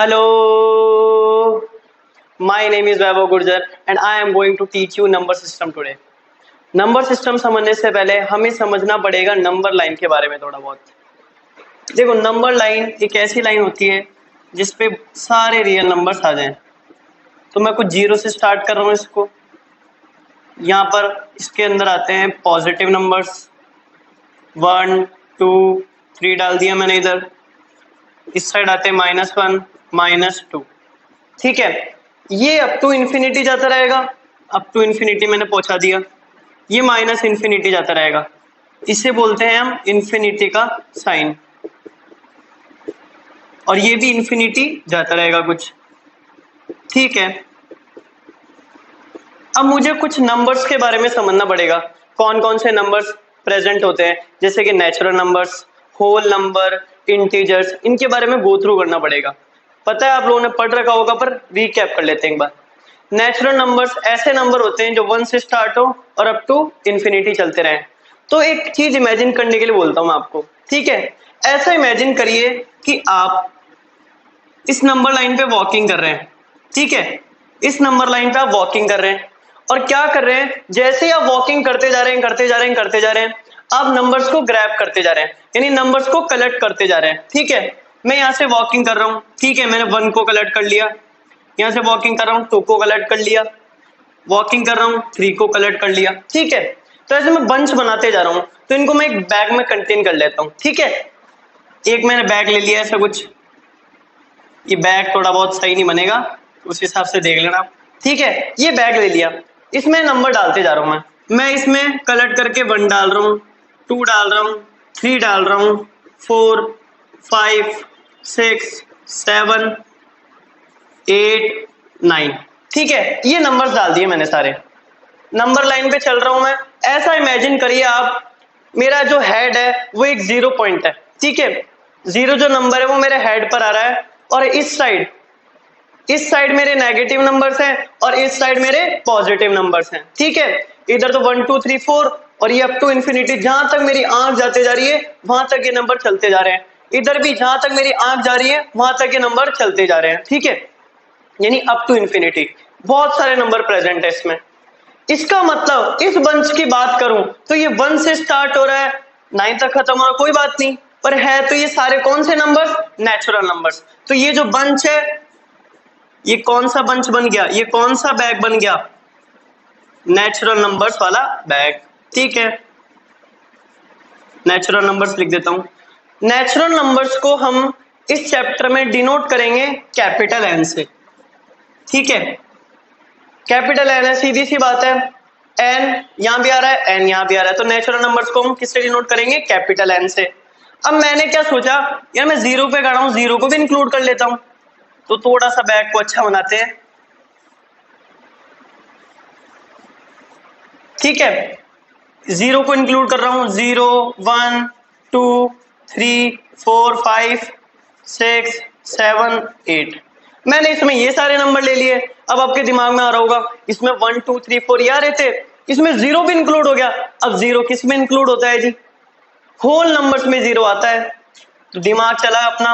Hello, my name is Vaibhav Gurjar and I am going to teach you number system today. Number system समझने से पहले हमें समझना पड़ेगा नंबर लाइन के बारे में थोड़ा बहुत। देखो, नंबर लाइन एक ऐसी लाइन होती है जिसपे सारे रियल नंबर्स आ जाएं। तो मैं कुछ जीरो से स्टार्ट कर रहा हूँ इसको। यहाँ पर इसके अंदर आते हैं पॉजिटिव नंबर्स, 1 2 3 डाल दिया मैंने इधर। इस साइड आते हैं -1 -2। ठीक है, ये अप टू इन्फिनिटी जाता रहेगा। अप टू इन्फिनिटी मैंने पहुंचा दिया। ये माइनस इन्फिनिटी जाता रहेगा। इसे बोलते हैं हम इन्फिनिटी का साइन। और ये भी इन्फिनिटी जाता रहेगा कुछ। ठीक है, अब मुझे कुछ नंबर्स के बारे में समझना पड़ेगा। कौन कौन से नंबर्स प्रेजेंट होते हैं, जैसे कि natural numbers, whole number, integers, इनके बारे में गो थ्रू करना पड़ेगा। पता है आप लोगों ने पढ़ रखा होगा, पर रीकैप कर लेते हैं एक बार। नेचुरल नंबर्स ऐसे नंबर होते हैं जो 1 से स्टार्ट हो और अप टू इन्फिनिटी चलते रहें। तो एक चीज इमेजिन करने के लिए बोलता हूं आपको। ठीक है, ऐसा इमेजिन करिए कि आप इस नंबर लाइन पे वॉकिंग कर रहे हैं। ठीक है, इस नंबर लाइन पे आप वॉकिंग कर रहे हैं और क्या कर रहे हैं, जैसे ही आप वॉकिंग करते जा रहे हैं करते जा रहे हैं करते जा रहे हैं, आप नंबर्स को ग्रैब करते जा रहे हैं, यानी नंबर्स को कलेक्ट करते जा रहे हैं। ठीक है, मैं यहाँ से वॉकिंग कर रहा हूँ। ठीक है, मैंने 1 को कलेक्ट कर लिया। यहाँ से वॉकिंग कर रहा हूँ, 2 को कलेक्ट कर लिया। वॉकिंग कर रहा हूँ, 3 को कलेक्ट कर लिया। ठीक है, तो ऐसे मैं बंच बनाते जा रहा हूँ। तो इनको मैं एक बैग में कंटेन कर लेता हूँ। ठीक है, एक मैंने बैग ले लिया ऐसा कुछ। ये बैग थोड़ा बहुत सही नहीं बनेगा, उस हिसाब से देख लेना। ठीक है, ये बैग ले लिया, इसमें नंबर डालते जा रहा हूँ। मैं इसमें कलेक्ट करके 1 डाल रहा हूँ, 2 डाल रहा हूँ, 3 डाल रहा हूँ, 4 5 6 7 8 9। ठीक है, ये नंबर्स डाल दिए मैंने सारे। नंबर लाइन पे चल रहा हूं मैं। ऐसा इमेजिन करिए आप, मेरा जो हेड है वो एक 0 पॉइंट है। ठीक है, 0 जो नंबर है वो मेरे हेड पर आ रहा है और इस साइड मेरे नेगेटिव नंबर्स हैं और इस साइड मेरे पॉजिटिव नंबर्स हैं। ठीक है, इधर तो 1 2 3 4 और ये अप टू इन्फिनिटी, जहां तक मेरी आंख जाते जा रही है वहां तक ये नंबर चलते जा रहे हैं। इधर भी जहां तक मेरी आंख जा रही है वहां तक ये नंबर चलते जा रहे हैं। ठीक है, यानी अप टू इन्फिनिटी। बहुत सारे नंबर प्रेजेंट है इसमें। इसका मतलब इस बंच की बात करूं तो ये 1 से स्टार्ट हो रहा है, 9 तक खत्म हो रहा है, कोई बात नहीं, पर है तो ये सारे कौन से नंबर्स, नेचुरल नंबर्स। तो ये जो बंच है, ये कौन सा बंच बन गया, ये कौन सा बैग बन गया, नेचुरल नंबर्स वाला बैग। ठीक है, नेचुरल नंबर्स लिख देता हूं। नेचुरल नंबर्स को हम इस चैप्टर में डिनोट करेंगे कैपिटल एन से। ठीक है, कैपिटल एन है, सीधी सी बात है। एन यहां भी आ रहा है, एन यहां भी आ रहा है, तो नेचुरल नंबर्स को हम किससे डिनोट करेंगे, कैपिटल एन से। अब मैंने क्या सोचा, यार मैं 0 पे खड़ा हूं, 0 को भी इंक्लूड कर लेता हूं, तो थोड़ा सा बैग को अच्छा बनाते हैं। ठीक है, 0 को इंक्लूड कर रहा हूं, 0 1 2 3 4 5 6 7 8। मैंने इसमें ये सारे नंबर ले लिए। अब आपके दिमाग में आ रहा होगा, इसमें 1 2 3 4 ये आ रहे थे, इसमें 0 भी इंक्लूड हो गया। अब 0 किस में इंक्लूड होता है जी, होल नंबर्स में 0 आता है। तो दिमाग चला अपना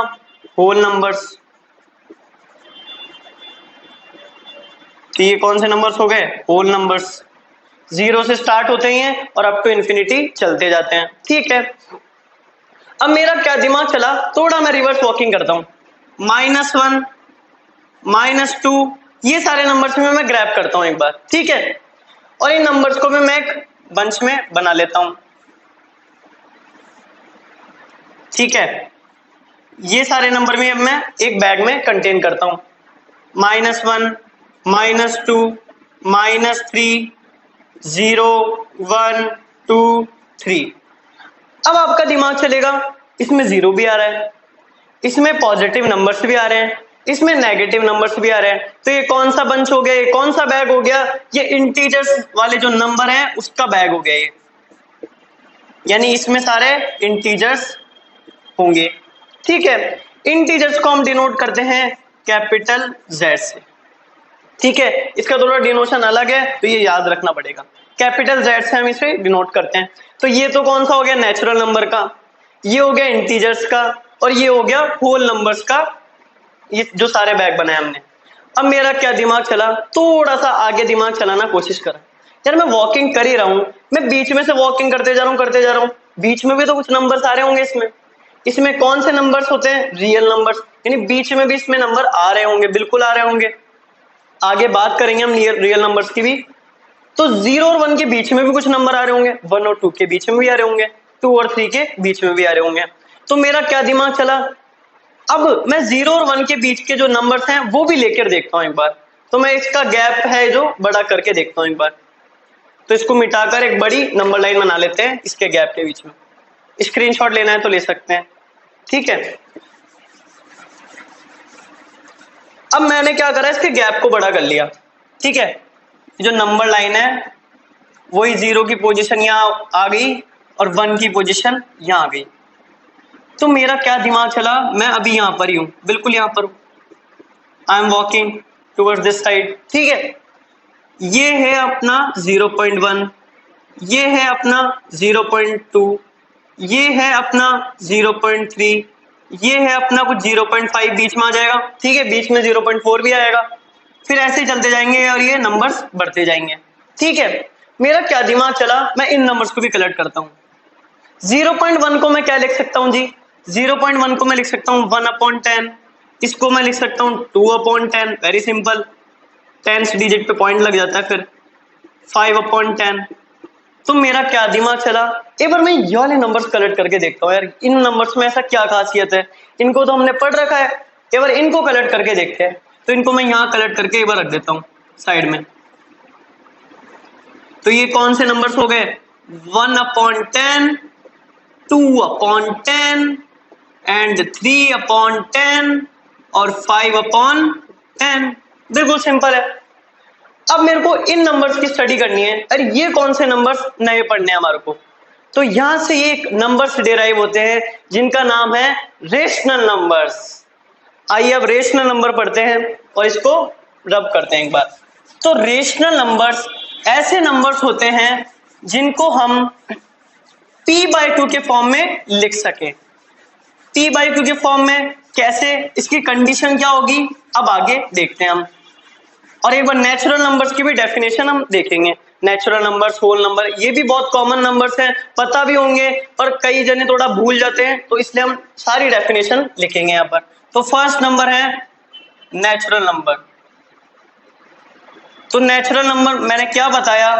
होल नंबर्स। तो ये कौन से नंबर्स हो गए, होल नंबर्स। 0 से स्टार्ट होते ही हैं और अप टू इन्फिनिटी चलते जाते हैं। ठीक है, अब मेरा क्या दिमाग चला, थोड़ा मैं रिवर्स वॉकिंग करता हूं। -1 -2 ये सारे नंबर्स में मैं ग्रैब करता हूं एक बार। ठीक है, और इन नंबर्स को भी मैं एक बंच में बना लेता हूं। ठीक है, ये सारे नंबर में मैं एक बैग में कंटेन करता हूं। -1 -2 -3 0 1 2 3। अब आपका दिमाग चलेगा, इसमें 0 भी आ रहा है, इसमें पॉजिटिव नंबर्स भी आ रहे हैं, इसमें नेगेटिव नंबर्स भी आ रहे हैं, तो ये कौन सा बंच हो गया, ये कौन सा बैग हो गया, ये इंटीजर्स वाले जो नंबर हैं उसका बैग हो गया ये, यानी इसमें सारे इंटीजर्स होंगे। ठीक है, इंटीजर्स को हम डिनोट करते हैं कैपिटल Z से। ठीक है, इसका थोड़ा डिनोशन अलग है, तो ये याद रखना पड़ेगा। कैपिटल Z से हम इसे डिनोट करते हैं। तो ये तो कौन सा हो गया, नेचुरल नंबर का, ये हो गया इंटीजर्स का, और ये हो गया होल नंबर्स का ये जो सारे बैग बनाए हमने। अब मेरा क्या दिमाग चला, थोड़ा सा आगे दिमाग चलाना कोशिश करा, यार मैं वॉकिंग कर ही रहा हूँ, मैं बीच में से वॉकिंग करते जा रहा हूँ, बीच में भी तो कुछ नंबर्स आ रहे होंगे इसमें। इसमें कौन से नंबर्स होते हैं, रियल नंबर्स, यानी बीच में भी इसमें नंबर आ रहे होंगे, बिल्कुल आ रहे होंगे। आगे बात करेंगे हम रियल नंबर्स की भी। तो 0 और 1 के बीच में भी कुछ नंबर आ रहे होंगे, 1 और 2 के बीच में भी आ रहे होंगे, 2 और 3 के बीच में भी आ रहे होंगे। तो मेरा क्या दिमाग चला, अब मैं 0 और 1 के बीच के जो नंबर्स हैं वो भी लेकर देखता हूं एक बार। तो मैं इसका गैप है जो बड़ा करके देखता हूं एक बार। तो इसको मिटाकर एक बड़ी नंबर लाइन बना लेते हैं इसके गैप के बीच में। स्क्रीनशॉट लेना है तो ले सकते हैं, ठीक है। अब मैंने क्या करा, इसके गैप को बड़ा कर लिया, ठीक है। जो नंबर लाइन है वही 0 की पोजीशन यहाँ आ गई और 1 की पोजीशन यहाँ आ गई। तो मेरा क्या दिमाग चला, मैं अभी यहां पर ही हूं, बिल्कुल यहां पर हूं, I am walking towards this side, ठीक है। ये है अपना 0.1, ये है अपना 0.2, ये है अपना 0.3, ये है अपना कुछ 0.5 बीच में आ जाएगा, ठीक है, बीच में 0.4 भी आएगा। फिर ऐसे ही चलते जाएंगे और ये नंबर्स बढ़ते जाएंगे, ठीक है। मेरा क्या दिमाग चला, मैं इन नंबर्स को भी कलेक्ट करता हूं। 0.1 को मैं क्या लिख सकता हूं जी, 0.1 को मैं लिख सकता हूं 1/10, इसको मैं लिख सकता हूं 2/10, वेरी सिंपल, 10th डिजिट पे पॉइंट लग जाता है, फिर 5/10। तो मेरा क्या दिमाग चला, एक बार मैं ये वाले नंबर्स कलेक्ट करके देखता हूँ, यार इन नंबर्स में ऐसा क्या खासियत है, इनको तो हमने पढ़ रखा है, एक बार इनको कलेक्ट करके देखते हैं। तो इनको मैं यहाँ कलेक्ट करके एक बार रख देता हूँ साइड में। तो ये कौन से नंबर्स हो गए, 1/10, 2/10 एंड 3/10 और 5/10, बिल्कुल सिंपल है। अब मेरे को इन नंबर्स की स्टडी करनी है, अरे ये कौन से नंबर्स नए पढ़ने हैं हमारे को। तो यहां से ये नंबर्स डिराइव होते हैं जिनका नाम है रेशनल नंबर्स। आइए अब रेशनल नंबर पढ़ते हैं और इसको रब करते हैं एक बार। तो रेशनल नंबर्स ऐसे नंबर्स होते हैं जिनको हम p/2 के फॉर्म में लिख सके। p/2 के फॉर्म में कैसे, इसकी कंडीशन क्या होगी, अब आगे देखते हैं हम। और एक बार नेचुरल नंबर्स की भी डेफिनेशन हम देखेंगे। नेचुरल नंबर्स, होल नंबर, ये भी बहुत कॉमन नंबर्स हैं, पता भी होंगे, पर कई जने थोड़ा भूल जाते हैं, तो इसलिए हम सारी डेफिनेशन लिखेंगे यहाँ पर। तो फर्स्ट नंबर है नेचुरल नंबर। तो नेचुरल नंबर मैंने क्या बताया,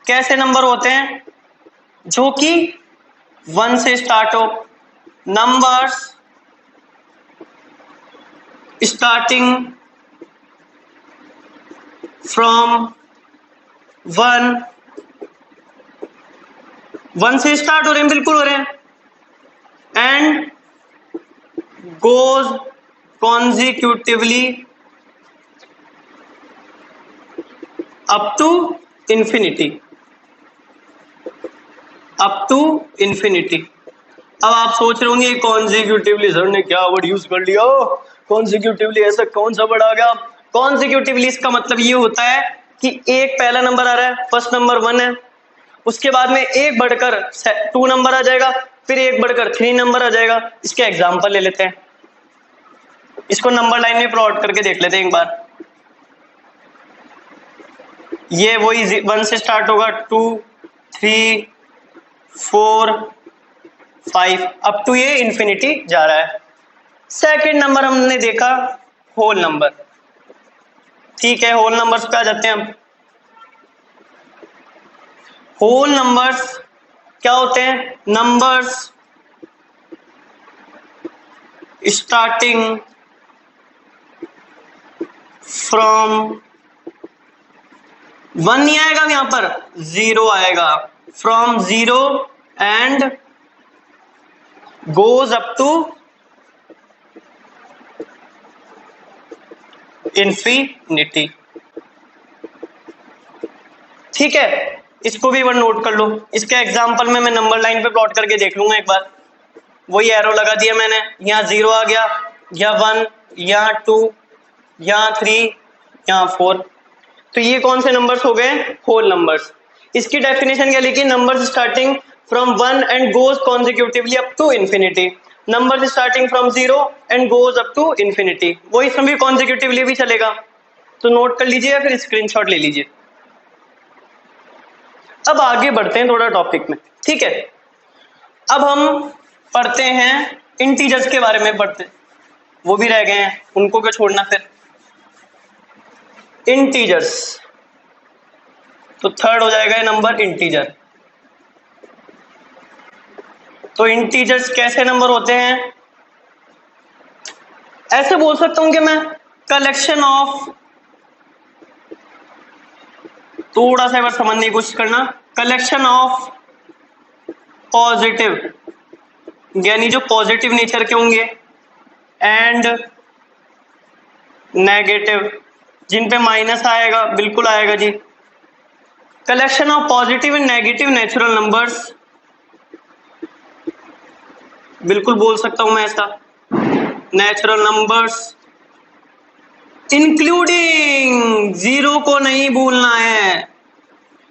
कैसे नंबर होते हैं, जो कि 1 से स्टार्ट हो, नंबर्स स्टार्टिंग फ्रॉम 1 से स्टार्ट हो रहे हैं, बिल्कुल हो रहे हैं, and goes consecutively up to infinity, up to infinity. अब आप सोच रहे होंगे कॉन्जिक्यूटिवली सर ने क्या वर्ड यूज कर लिया, कॉन्जिक्यूटिवली ऐसा कौन सा वर्ड आ गया। कॉन्जिक्यूटिवली इसका मतलब ये होता है कि एक पहला नंबर आ रहा है, फर्स्ट नंबर 1 है, उसके बाद में एक बढ़कर 2 नंबर आ जाएगा, फिर एक बढ़कर 3 नंबर आ जाएगा। इसके एग्जांपल ले लेते हैं, इसको नंबर लाइन में प्लॉट करके देख लेते हैं एक बार। ये वही 1 से स्टार्ट होगा, 2, 3, 4, 5 अप टू ये इंफिनिटी जा रहा है। सेकंड नंबर हमने देखा होल नंबर, ठीक है, होल नंबर्स पे आ जाते हैं हम। होल नंबर्स क्या होते हैं, नंबर्स स्टार्टिंग फ्रॉम 1 नहीं आएगा यहां पर, 0 आएगा, from 0 and goes up to infinity, ठीक है। इसको भी वन नोट कर लो। इसके एग्जांपल में मैं नंबर लाइन पे प्लॉट करके देख लूंगा एक बार। वही एरो लगा दिया मैंने, यहाँ 0 आ गया, यहाँ 1, यहाँ 2, यहाँ 3, यहाँ 4। तो ये कौन से नंबर्स हो गए, होल नंबर्स। इसकी डेफिनेशन क्या लिखी, numbers starting from 1 and goes consecutively up to infinity. Number starting from 0 and goes up to infinity, वो इसमें भी कॉन्जिक्यूटिवली भी चलेगा, तो नोट कर लीजिए या फिर स्क्रीनशॉट ले लीजिए। अब आगे बढ़ते हैं थोड़ा टॉपिक में, ठीक है। अब हम पढ़ते हैं इंटीजर्स के बारे में पढ़ते हैं, वो भी रह गए हैं, उनको क्यों छोड़ना फिर। इंटीजर्स, तो थर्ड हो जाएगा ये नंबर इंटीजर। तो इंटीजर्स कैसे नंबर होते हैं, ऐसे बोल सकता हूं कि मैं कलेक्शन ऑफ, थोड़ा सा एक बार समझने की कोशिश करना, कलेक्शन ऑफ पॉजिटिव, यानी जो पॉजिटिव नेचर के होंगे, एंड नेगेटिव, जिन पे माइनस आएगा, बिल्कुल आएगा जी। Collection of positive and negative natural numbers, बिल्कुल बोल सकता हूं मैं ऐसा, नेचुरल नंबर्स इंक्लूडिंग, जीरो को नहीं भूलना है,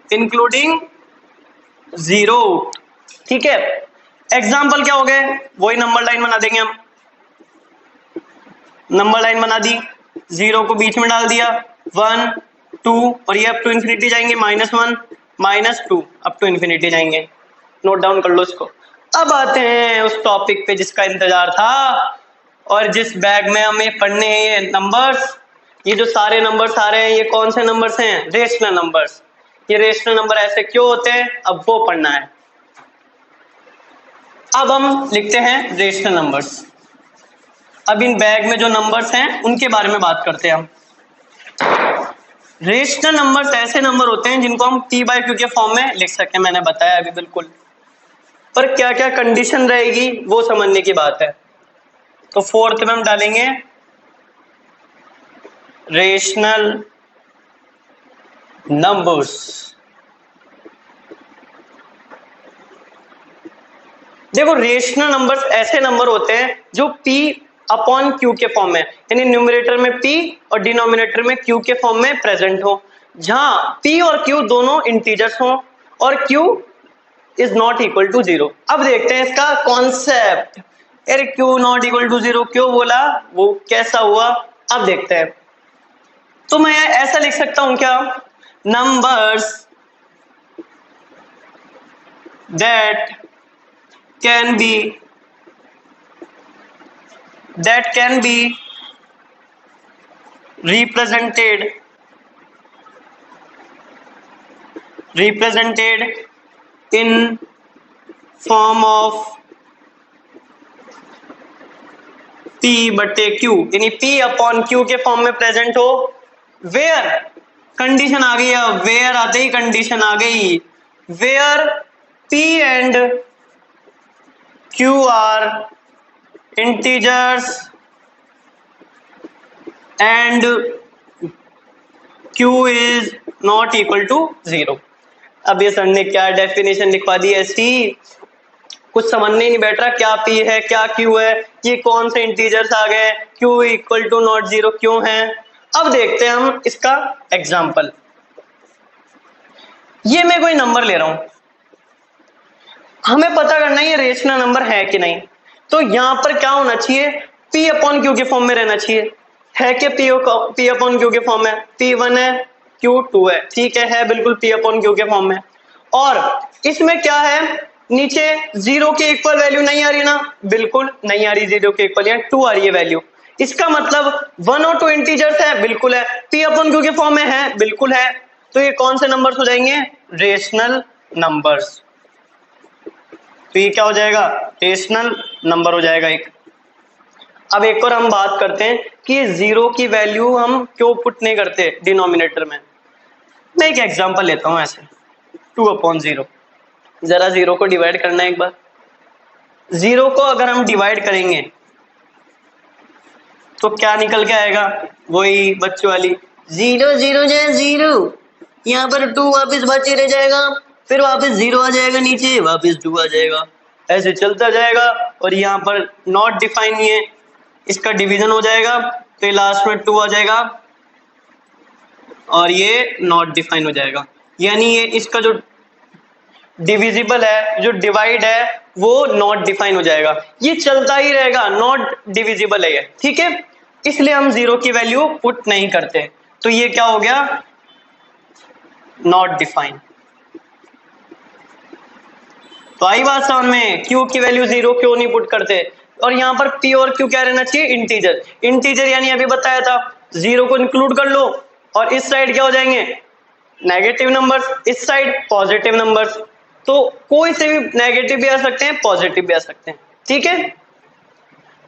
इंक्लूडिंग जीरो, ठीक है। एग्जाम्पल क्या हो गए, वही नंबर लाइन बना देंगे हम, नंबर लाइन बना दी, जीरो को बीच में डाल दिया, 1 2 और ये अप टू इन्फिनिटी जाएंगे, -1 -2 अप टू इन्फिनिटी जाएंगे, नोट डाउन कर लो इसको। अब आते हैं उस टॉपिक पे जिसका इंतजार था और जिस बैग में हमें पढ़ने हैं ये नंबर्स। ये जो सारे नंबर्स आ रहे हैं ये कौन से नंबर्स हैं, रेशनल नंबर्स। ये रेशनल नंबर ऐसे क्यों होते हैं, अब वो पढ़ना है। अब हम लिखते हैं रेशनल नंबर्स। अब इन बैग में जो नंबर्स हैं उनके बारे में बात करते हैं हम। रेशनल नंबर्स ऐसे नंबर होते हैं जिनको हम p/q के फॉर्म में लिख सकते हैं, मैंने बताया अभी बिल्कुल, पर क्या क्या कंडीशन रहेगी वो समझने की बात है। तो फोर्थ में हम डालेंगे रेशनल नंबर्स। देखो रेशनल नंबर्स ऐसे नंबर होते हैं जो p/q के फॉर्म में, यानी न्यूमरेटर में p और डिनोमिनेटर में q के फॉर्म में प्रेजेंट हो, जहां p और q दोनों इंटीजर्स हो और q is not equal to 0। अब देखते हैं इसका कॉन्सेप्ट। अरे q नॉट इक्वल टू 0 क्यों बोला, वो कैसा हुआ, अब देखते हैं। तो मैं ऐसा लिख सकता हूं क्या, numbers that can be represented in form of p/q, यानी p/q के फॉर्म में प्रेजेंट हो, वेयर, कंडीशन आ गई, वेयर आते ही कंडीशन आ गई, where p and q are integers and q is not equal to 0। अब ये सर ने क्या डेफिनेशन लिखवा दी ऐसी, कुछ समझने नहीं बैठ रहा, क्या p है क्या q है, ये कौन से इंटीजर्स आ गए, q इक्वल टू नॉट 0 क्यों है। अब देखते हैं हम इसका एग्जाम्पल। ये मैं कोई नंबर ले रहा हूं, हमें पता करना है ये रेशनल नंबर है कि नहीं, तो यहां पर क्या होना चाहिए, p/q के फॉर्म में रहना चाहिए, है कि p/q के फॉर्म में, p1 है q2 है, ठीक है बिल्कुल p/q के फॉर्म में। और इसमें क्या है, नीचे 0 के इक्वल वैल्यू नहीं आ रही ना, बिल्कुल नहीं आ रही 0 के इक्वल, यहाँ 2 आ रही है वैल्यू, इसका मतलब 1 और 2 इंटीजर्स है, बिल्कुल है, p/q के फॉर्म में है, बिल्कुल है, तो ये कौन से नंबर्स हो जाएंगे, रेशनल नंबर्स। तो ये क्या हो जाएगा, रेशनल नंबर हो जाएगा एक। अब एक और हम बात करते हैं कि 0 की वैल्यू हम क्यों पुट नहीं करते डिनोमिनेटर में। मैं एक एग्जांपल लेता हूं ऐसे, 2/0, जरा 0 को डिवाइड करना है एक बार। 0 को अगर हम डिवाइड करेंगे तो क्या निकल के आएगा, वही बच्चों वाली 0 0 जाए 0, यहाँ पर 2 वापस बचे रह जाएगा, फिर वापस 0 आ जाएगा, नीचे वापस 2 आ जाएगा, ऐसे चलता जाएगा। और यहाँ पर नॉट डिफाइन नहीं है, इसका डिवीजन हो जाएगा तो ये लास्ट में 2 आ जाएगा और ये नॉट डिफाइन हो जाएगा, यानी ये इसका जो डिविजिबल है, जो डिवाइड है, वो नॉट डिफाइन हो जाएगा। ये चलता ही रहेगा, नॉट डिविजिबल है ये, ठीक है, इसलिए हम 0 की वैल्यू पुट नहीं करते। तो ये क्या हो गया, नॉट डिफाइन। तो आई बात समझ में, क्यू की वैल्यू 0 क्यों नहीं पुट करते। और यहाँ पर पी और क्यू क्या रहना चाहिए, इंटीजर। इंटीजर यानी अभी बताया था 0 को इंक्लूड कर लो, और इस साइड क्या हो जाएंगे, नेगेटिव नंबर्स, इस साइड पॉजिटिव नंबर्स। तो कोई से भी नेगेटिव भी आ सकते हैं, पॉजिटिव भी आ सकते हैं, ठीक है।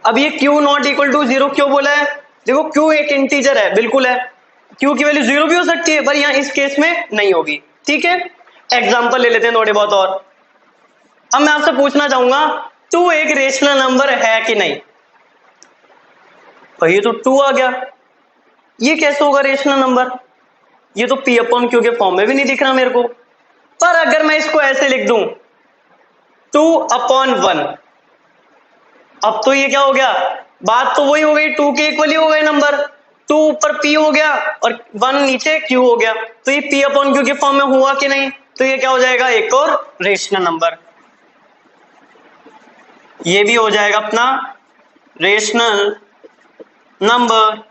अब ये क्यू नॉट इक्वल टू 0 क्यों बोला है, देखो क्यू एक इंटीजर है, बिल्कुल है, क्यू की वैल्यू 0 भी हो सकती है, पर यहाँ इस केस में नहीं होगी, ठीक है। एग्जाम्पल ले लेते हैं थोड़े बहुत और। अब मैं आपसे पूछना चाहूंगा 2 एक रेशनल नंबर है कि नहीं, तो ये तो 2 आ गया, ये कैसे होगा रेशनल नंबर, ये तो पी अपॉन क्यू के फॉर्म में भी नहीं दिख रहा मेरे को। पर अगर मैं इसको ऐसे लिख दूं 2/1, अब तो ये क्या हो गया, बात तो वही हो गई, 2 के इक्वल ही हो गए नंबर, 2 ऊपर p हो गया और 1 नीचे q हो गया, तो ये p अपॉन q के फॉर्म में हुआ कि नहीं, तो ये क्या हो जाएगा, एक और रेशनल नंबर, ये भी हो जाएगा अपना रेशनल नंबर।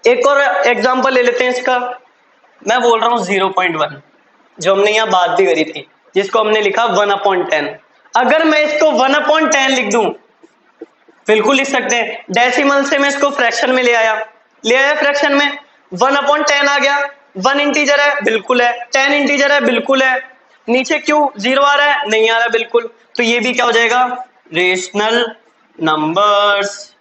एक और एग्जांपल ले लेते हैं इसका, मैं बोल रहा हूं 0.1, जो हमने यहां बात भी करी थी, जिसको हमने लिखा 1/10। अगर मैं इसको 1/10 लिख दूं, बिल्कुल लिख सकते हैं, डेसिमल से मैं इसको फ्रैक्शन में ले आया फ्रैक्शन में, 1/10 आ गया, 1 इंटीजर है, बिल्कुल है, 10 इंटीजर है, बिल्कुल है, नीचे क्यों 0 आ रहा है, नहीं आ रहा बिल्कुल, तो ये भी क्या हो जाएगा, रेशनल नंबर्स।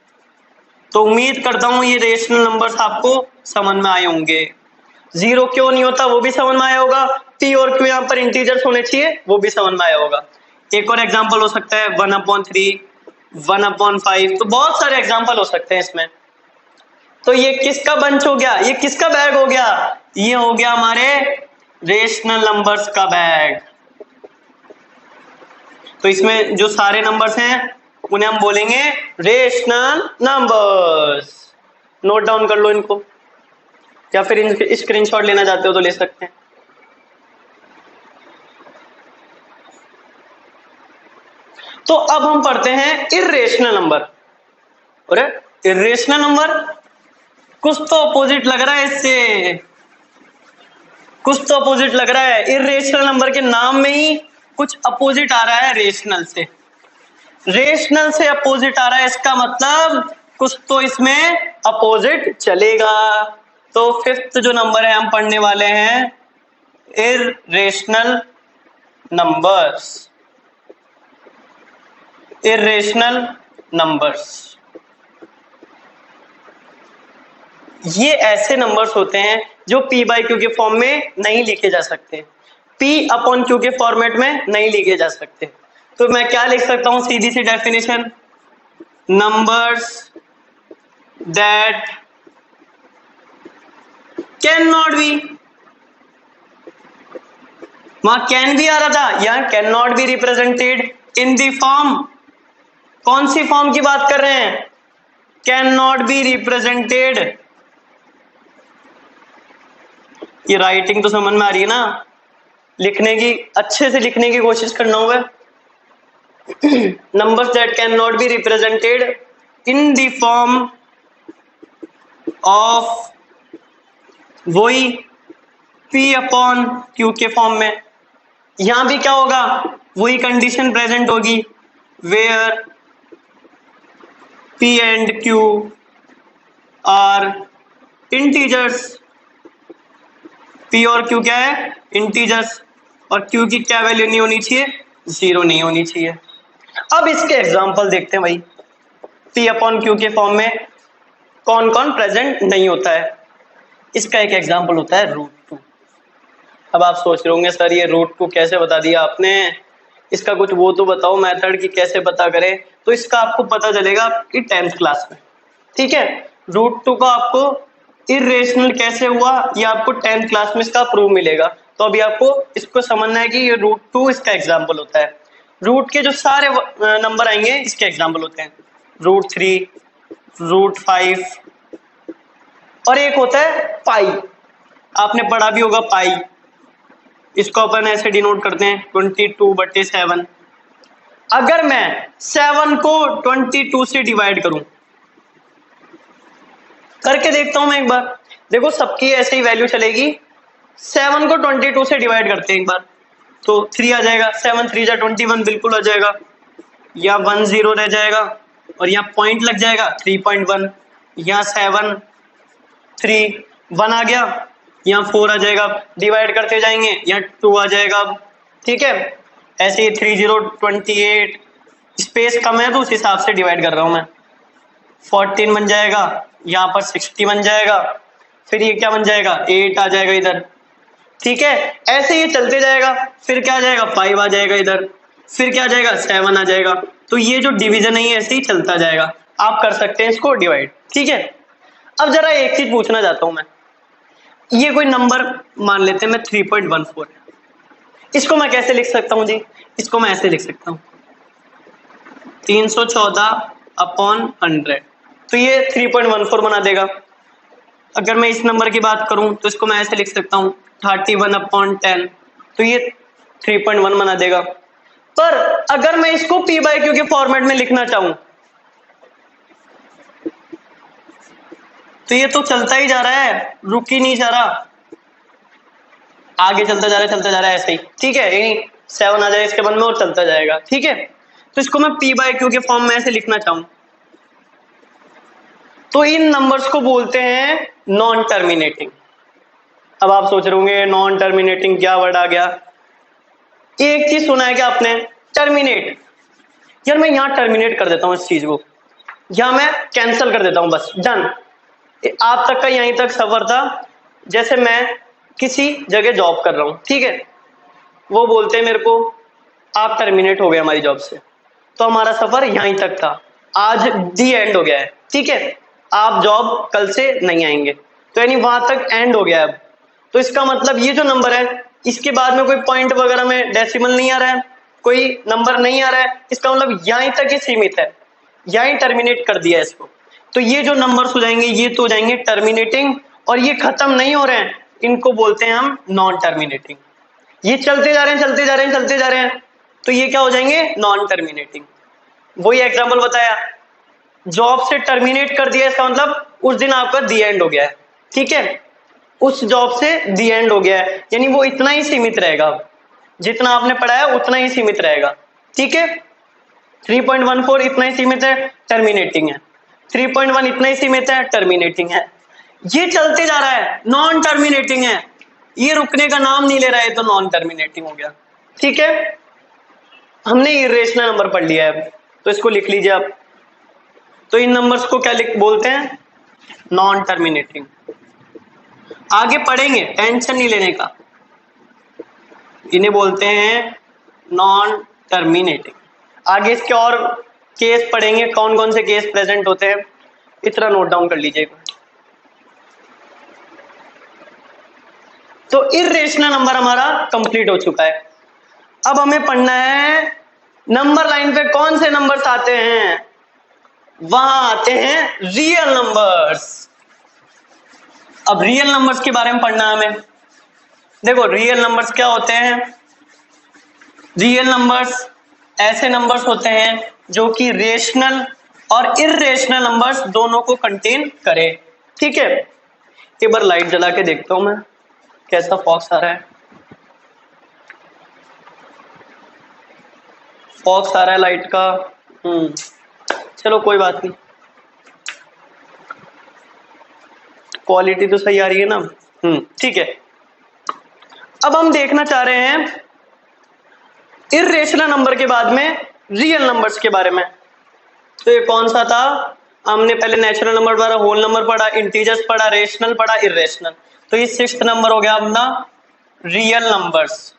तो उम्मीद करता हूं ये रेशनल नंबर्स आपको समझ में आए होंगे। 0 क्यों नहीं होता वो भी समझ में आया होगा, p और q यहाँ पर इंटीजर्स होने चाहिए वो भी समझ में आया होगा। एक और एग्जांपल हो सकता है 1/3, 1/5, तो बहुत सारे एग्जांपल हो सकते हैं इसमें। तो ये किसका बंच हो गया, ये किसका बैग हो गया, ये हो गया हमारे रेशनल नंबर्स का बैग। तो इसमें जो सारे नंबर्स हैं उन्हें हम बोलेंगे रेशनल नंबर्स। नोट डाउन कर लो इनको, या फिर इनके स्क्रीनशॉट लेना चाहते हो तो ले सकते हैं। तो अब हम पढ़ते हैं इर्रेशनल नंबर। अरे इर्रेशनल नंबर, कुछ तो अपोजिट लग रहा है इससे, कुछ तो अपोजिट लग रहा है, इर्रेशनल नंबर के नाम में ही कुछ अपोजिट आ रहा है रेशनल से, रेशनल से अपोजिट आ रहा है, इसका मतलब कुछ तो इसमें अपोजिट चलेगा। तो फिफ्थ जो नंबर है हम पढ़ने वाले हैं इर्रेशनल नंबर्स, इर्रेशनल नंबर्स। ये ऐसे नंबर्स होते हैं जो p बाई क्यू के फॉर्म में नहीं लिखे जा सकते, p अपॉन क्यू के फॉर्मेट में नहीं लिखे जा सकते। तो मैं क्या लिख सकता हूं, सीधी सी definition, numbers that can not be, वहां कैन भी आ रहा था, यहां can not be represented in the form, कौन सी फॉर्म की बात कर रहे हैं, कैन नॉट बी रिप्रेजेंटेड। ये राइटिंग तो समझ में आ रही है ना, लिखने की अच्छे से लिखने की कोशिश करना होगा। numbers that cannot be represented in the form of, वही p अपॉन q के फॉर्म में, यहां भी क्या होगा, वही कंडीशन प्रेजेंट होगी, where p and q are integers, p और q क्या है, इंटीजर्स, और q की क्या वैल्यू नहीं होनी चाहिए, 0 नहीं होनी चाहिए। अब इसके एग्जांपल देखते हैं भाई, p अपॉन q के फॉर्म में कौन कौन प्रेजेंट नहीं होता है। इसका एक एग्जांपल होता है √2। अब आप सोच रहे होंगे सर ये √2 कैसे बता दिया आपने, इसका कुछ वो तो बताओ मेथड की कैसे पता करें। तो इसका आपको पता चलेगा कि 10th क्लास में, ठीक है। √2 का आपको इर्रेशनल कैसे हुआ ये आपको 10th क्लास में इसका प्रूफ मिलेगा। तो अभी आपको इसको समझना है कि ये √2 इसका एग्जाम्पल होता है। रूट के जो सारे नंबर आएंगे इसके एग्जाम्पल होते हैं, √3, √5, और एक होता है पाई, आपने पढ़ा भी होगा पाई, इसको अपन ऐसे डिनोट करते हैं 22/7। अगर मैं 7 को 22 से डिवाइड करूं, करके देखता हूं मैं एक बार। देखो सबकी ऐसे ही वैल्यू चलेगी। 7 को 22 से डिवाइड करते हैं एक बार, तो 3 आ जाएगा। 7 3 जा 21 बिल्कुल आ जाएगा, या 1 0 रह जाएगा और यहाँ पॉइंट लग जाएगा 3.1, यहाँ 7 3 1 आ गया, यहाँ 4 आ जाएगा। डिवाइड करते जाएंगे, यहाँ 2 आ जाएगा। ठीक है, ऐसे ही 3 0 28, स्पेस कम है तो उस हिसाब से डिवाइड कर रहा हूं मैं। 14 बन जाएगा, यहाँ पर 60 बन जाएगा, फिर ये क्या बन जाएगा 8 आ जाएगा इधर। ठीक है, ऐसे ये चलते जाएगा, फिर क्या आ जाएगा 5 आ जाएगा इधर, फिर क्या आ जाएगा 7 आ जाएगा। तो ये जो डिवीजन है ये ऐसे ही चलता जाएगा, आप कर सकते हैं इसको डिवाइड। ठीक है, अब जरा एक चीज पूछना चाहता हूं मैं, ये कोई नंबर मान लेते हैं मैं 3.14, इसको मैं कैसे लिख सकता हूं जी? इसको मैं ऐसे लिख सकता हूं 314/100, तो ये 3.14 बना देगा। अगर मैं इस नंबर की बात करूं तो इसको मैं ऐसे लिख सकता हूं 31/10, तो ये 3.1 बना देगा। पर अगर मैं इसको p/q के फॉर्मेट में लिखना चाहूं तो ये तो चलता ही जा रहा है, रुक ही नहीं जा रहा, आगे चलता जा रहा है, चलता जा रहा है ऐसे ही। ठीक है, यही 7 आ जाएगा इसके बाद में और चलता जाएगा। ठीक है, तो इसको मैं p/q के फॉर्म में ऐसे लिखना चाहूं तो इन नंबर्स को बोलते हैं नॉन टर्मिनेटिंग। अब आप सोच रहे होंगे नॉन टर्मिनेटिंग क्या वर्ड आ गया? एक चीज सुना है क्या आपने, टर्मिनेट? यार मैं यहां टर्मिनेट कर देता हूं इस चीज को, यहां मैं कैंसिल कर देता हूं, बस डन। आप तक का यहीं तक सफर था। जैसे मैं किसी जगह जॉब कर रहा हूं, ठीक है, वो बोलते हैं मेरे को आप टर्मिनेट हो गए हमारी जॉब से, तो हमारा सफर यहीं तक था, आज दी एंड हो गया है। ठीक है, आप जॉब कल से नहीं आएंगे, तो यानी वहां तक एंड हो गया अब। तो इसका मतलब ये जो नंबर है इसके बाद में कोई पॉइंट वगैरह में डेसिमल नहीं आ रहा है, कोई नंबर नहीं आ रहा है, इसका मतलब यहीं तक ही सीमित है, यहीं टर्मिनेट कर दिया इसको। तो ये जो नंबर्स हो जाएंगे ये तो हो जाएंगे टर्मिनेटिंग, और ये खत्म नहीं हो रहे हैं, इनको बोलते हैं हम नॉन टर्मिनेटिंग। ये चलते जा रहे हैं, चलते जा रहे हैं, चलते जा रहे हैं, तो ये क्या हो जाएंगे नॉन टर्मिनेटिंग। वही एग्जाम्पल बताया, जॉब से टर्मिनेट कर दिया, इसका मतलब उस दिन आपका दी एंड हो गया है। ठीक है, उस जॉब से दी एंड हो गया है, यानी वो इतना ही सीमित रहेगा, जितना आपने पढ़ा है उतना ही सीमित रहेगा। ठीक है, 3.14 इतना ही सीमित है, टर्मिनेटिंग है। 3.1 इतना ही सीमित है, टर्मिनेटिंग है। ये चलते जा रहा है, नॉन टर्मिनेटिंग है, ये रुकने का नाम नहीं ले रहा है, तो नॉन टर्मिनेटिंग हो गया। ठीक है, हमने इरेशनल नंबर पढ़ लिया है, तो इसको लिख लीजिए आप। तो इन नंबर्स को क्या बोलते हैं? Non terminating. आगे पढ़ेंगे, टेंशन नहीं लेने का, इन्हें बोलते हैं नॉन टर्मिनेटिंग। आगे इसके और केस पढ़ेंगे, कौन कौन से केस प्रेजेंट होते हैं, इतना नोट डाउन कर लीजिएगा। तो इर्रेशनल नंबर हमारा कंप्लीट हो चुका है। अब हमें पढ़ना है नंबर लाइन पे कौन से नंबर्स आते हैं, वहां आते हैं रियल नंबर्स। अब रियल नंबर्स के बारे में पढ़ना है हमें। देखो रियल नंबर्स क्या होते हैं? रियल नंबर्स ऐसे नंबर्स होते हैं जो कि रेशनल और इर्रेशनल नंबर्स दोनों को कंटेन करे। ठीक है, एक बार लाइट जला के देखता हूं मैं कैसा फॉक्स आ रहा है। फॉक्स आ रहा है लाइट का, चलो कोई बात नहीं, क्वालिटी तो सही आ रही है ना। ठीक है, अब हम देखना चाह रहे हैं इर्रेशनल नंबर के बाद में रियल नंबर्स के बारे में। तो ये कौन सा था? हमने पहले नेचुरल नंबर पढ़ा, होल नंबर पढ़ा, इंटीजर्स पढ़ा, रेशनल पढ़ा, इर्रेशनल। तो ये 6th नंबर हो गया अपना रियल नंबर्स।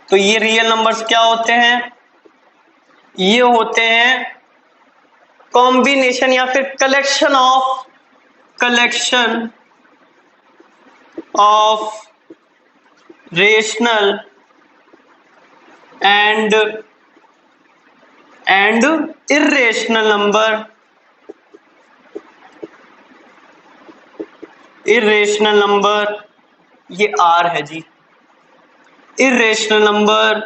तो ये रियल नंबर्स क्या होते हैं? ये होते हैं कॉम्बिनेशन या फिर collection of rational and irrational number. Irrational number ये आर है जी। Irrational number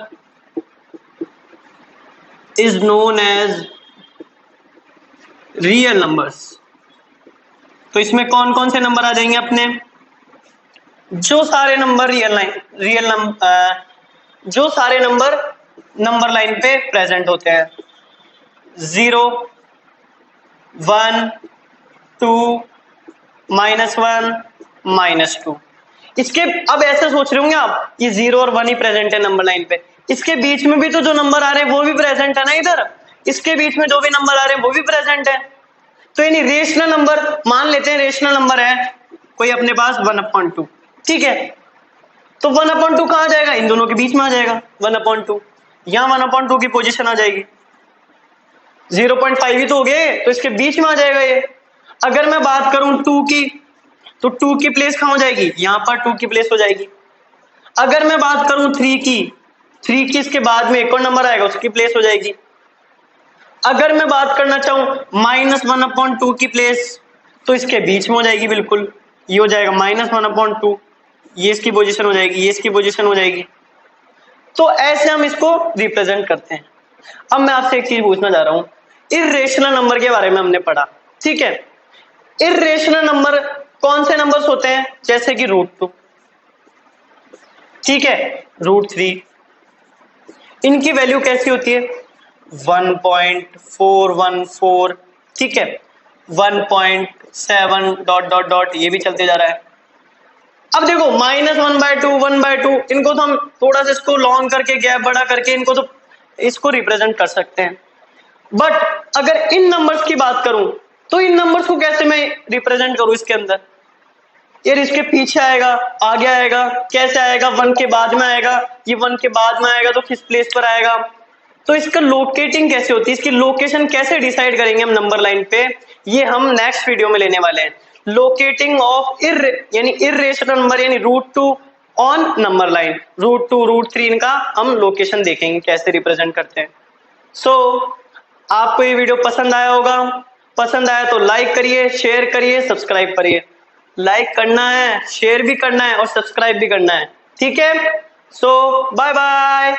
is known as real numbers. तो इसमें कौन कौन से नंबर आ जाएंगे अपने? जो सारे नंबर जो सारे नंबर लाइन पे प्रेजेंट होते हैं, 0, 1, 2, -1, -2। इसके अब ऐसे सोच रहे होंगे आप, ये 0 और 1 ही प्रेजेंट है नंबर लाइन पे, इसके बीच में भी तो जो नंबर आ रहे हैं वो भी प्रेजेंट है ना इधर, इसके बीच में जो भी नंबर आ रहे हैं वो भी प्रेजेंट है। तो यानी रेशनल नंबर मान लेते हैं, रेशनल नंबर है कोई अपने पास 1/2, ठीक है, तो 1/2 कहां जाएगा? इन दोनों के बीच में आ जाएगा 1/2, यहां 1/2 की पोजीशन आ जाएगी, 0.5 ही तो हो गए, तो इसके बीच में आ जाएगा ये। अगर मैं बात करूं 2 की, तो 2 की प्लेस कहां हो जाएगी? यहां पर 2 की प्लेस हो जाएगी। अगर मैं बात करूं 3 की, 3 की इसके बाद में एक और नंबर आएगा, उसकी प्लेस हो जाएगी। अगर मैं बात करना चाहूं -1/2 की प्लेस, तो इसके बीच में हो जाएगी बिल्कुल, ये हो जाएगा -1/2, ये इसकी पोजीशन हो जाएगी, ये इसकी पोजीशन हो जाएगी। तो ऐसे हम इसको रिप्रेजेंट करते हैं। अब मैं आपसे एक चीज पूछना चाह रहा हूं, इर्रेशनल नंबर के बारे में हमने पढ़ा, ठीक है, इर्रेशनल नंबर कौन से नंबर्स होते हैं? जैसे कि √2, ठीक है, √3, इनकी वैल्यू कैसी होती है? 1.414, ठीक है, 1.7 ... ये भी चलते जा रहा है। अब देखो -1/2, 1/2, इनको तो हम थोड़ा सा इसको लॉन्ग करके, गैप बड़ा करके इनको तो इसको रिप्रेजेंट कर सकते हैं। बट अगर इन नंबर्स की बात करूं, तो इन नंबर्स को कैसे मैं रिप्रेजेंट करूं इसके अंदर? यार इसके पीछे आएगा, आगे आएगा, कैसे आएगा? 1 के बाद में आएगा, ये 1 के बाद में आएगा तो किस प्लेस पर आएगा? तो इसका लोकेटिंग कैसे होती है, इसकी लोकेशन कैसे डिसाइड करेंगे हम नंबर लाइन पे, ये हम नेक्स्ट वीडियो में लेने वाले हैं। लोकेटिंग ऑफ यानी इर्रेशनल नंबर यानी √2 ऑन नंबर लाइन, √2, √3, इनका हम लोकेशन देखेंगे कैसे रिप्रेजेंट करते हैं। सो आपको ये वीडियो पसंद आया होगा, पसंद आया तो लाइक करिए, शेयर करिए, सब्सक्राइब करिए। लाइक करना है, शेयर भी करना है और सब्सक्राइब भी करना है, ठीक है। सो बाय बाय।